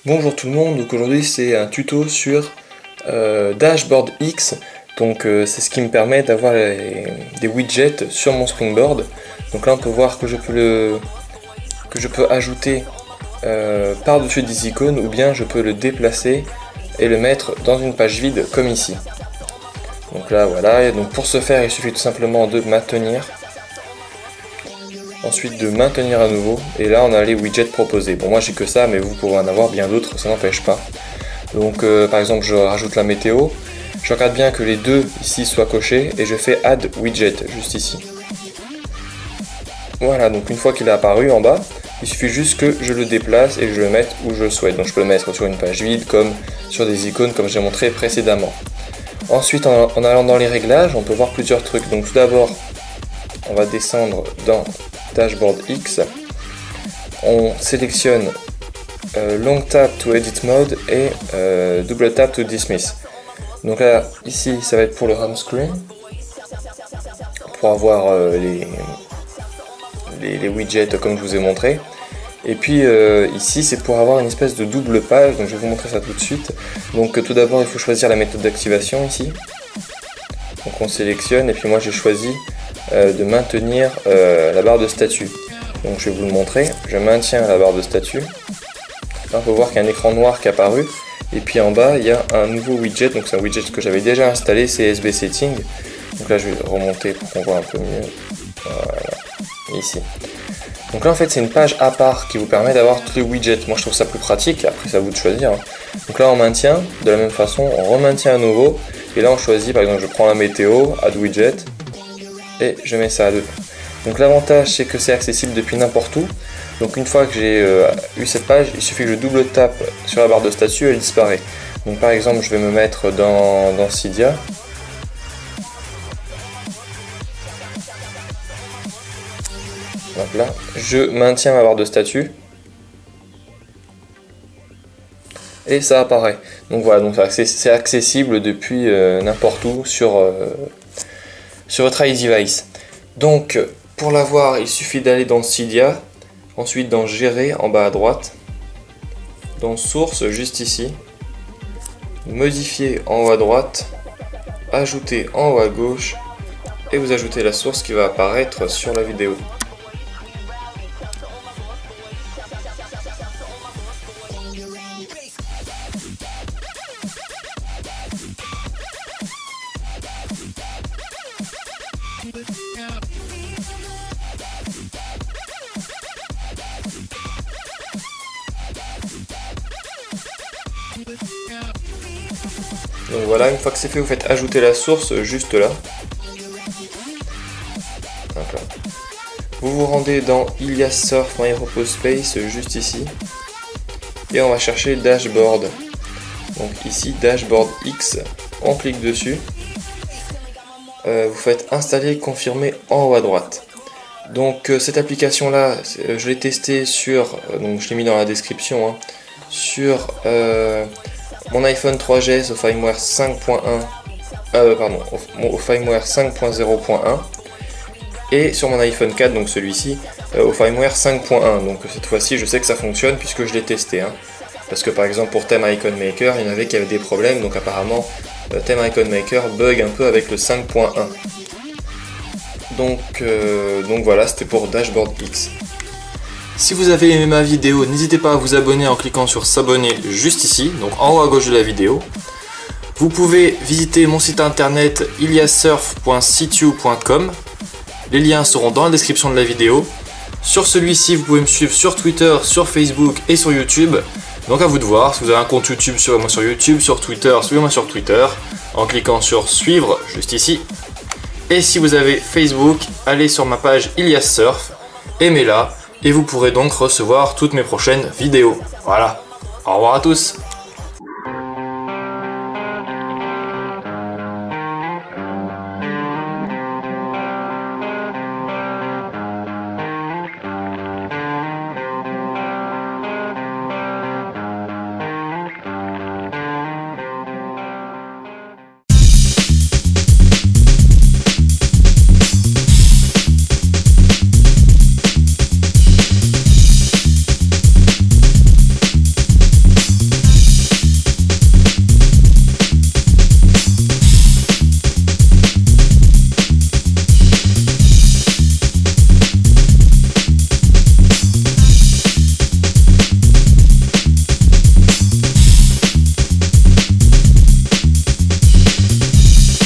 Bonjour tout le monde, donc aujourd'hui c'est un tuto sur Dashboard X. Donc c'est ce qui me permet d'avoir des widgets sur mon Springboard. Donc là on peut voir que je peux ajouter par-dessus des icônes, ou bien je peux le déplacer et le mettre dans une page vide comme ici. Donc là voilà, et donc pour ce faire il suffit tout simplement de maintenir, ensuite de maintenir à nouveau, et là on a les widgets proposés. Bon, moi j'ai que ça, mais vous pouvez en avoir bien d'autres, ça n'empêche pas. Donc par exemple je rajoute la météo, je regarde bien que les deux ici soient cochés et je fais add widget juste ici. Voilà, donc une fois qu'il est apparu en bas, il suffit juste que je le déplace et que je le mette où je le souhaite. Donc je peux le mettre sur une page vide comme sur des icônes comme j'ai montré précédemment. Ensuite en allant dans les réglages, on peut voir plusieurs trucs. Donc tout d'abord on va descendre dans Dashboard X, on sélectionne Long Tap to Edit Mode et Double Tap to Dismiss. Donc là, ici, ça va être pour le home screen, pour avoir les widgets comme je vous ai montré. Et puis ici, c'est pour avoir une espèce de double page, donc je vais vous montrer ça tout de suite. Donc tout d'abord, il faut choisir la méthode d'activation ici. Donc on sélectionne, et puis moi j'ai choisi de maintenir la barre de statut. Donc je vais vous le montrer, je maintiens la barre de statut. Là on peut voir qu'il y a un écran noir qui est apparu, et puis en bas il y a un nouveau widget, donc c'est un widget que j'avais déjà installé, c'est SB Setting. Donc là je vais remonter pour qu'on voit un peu mieux, voilà, ici. Donc là en fait c'est une page à part qui vous permet d'avoir tous les widgets. Moi je trouve ça plus pratique, après c'est à vous de choisir. Donc là on maintient, de la même façon on remaintient à nouveau, et là on choisit, par exemple je prends la météo, add widget, et je mets ça à deux. Donc l'avantage c'est que c'est accessible depuis n'importe où. Donc une fois que j'ai eu cette page, il suffit que je double tape sur la barre de statut et elle disparaît. Donc par exemple je vais me mettre dans Cydia. Donc là, je maintiens ma barre de statut. Et ça apparaît. Donc voilà, donc c'est accessible depuis n'importe où sur votre iDevice. Donc pour l'avoir, il suffit d'aller dans Cydia, ensuite dans Gérer en bas à droite, dans Source juste ici, Modifier en haut à droite, Ajouter en haut à gauche, et vous ajoutez la source qui va apparaître sur la vidéo. Donc voilà, une fois que c'est fait, vous faites ajouter la source juste là. Donc là. Vous vous rendez dans Ilias Surf My Repos Space juste ici. Et on va chercher Dashboard. Donc ici, Dashboard X, on clique dessus. Vous faites installer, confirmer en haut à droite. Donc cette application là, je l'ai testée sur, donc je l'ai mis dans la description, hein, sur mon iPhone 3GS au firmware 5.1, au firmware 5.0.1, et sur mon iPhone 4, donc celui-ci, au firmware 5.1. Donc cette fois-ci, je sais que ça fonctionne puisque je l'ai testé, hein. Parce que par exemple pour Theme Icon Maker, il y en avait qui avaient des problèmes, donc apparemment Theme Icon Maker bug un peu avec le 5.1. Donc voilà, c'était pour Dashboard X. Si vous avez aimé ma vidéo, n'hésitez pas à vous abonner en cliquant sur s'abonner juste ici, donc en haut à gauche de la vidéo. Vous pouvez visiter mon site internet iliassurf.situ.com. Les liens seront dans la description de la vidéo. Sur celui-ci, vous pouvez me suivre sur Twitter, sur Facebook et sur YouTube. Donc à vous de voir, si vous avez un compte YouTube, suivez-moi sur YouTube, sur Twitter, suivez-moi sur Twitter, en cliquant sur suivre juste ici. Et si vous avez Facebook, allez sur ma page Ilias Surf, aimez-la, et vous pourrez donc recevoir toutes mes prochaines vidéos. Voilà, au revoir à tous.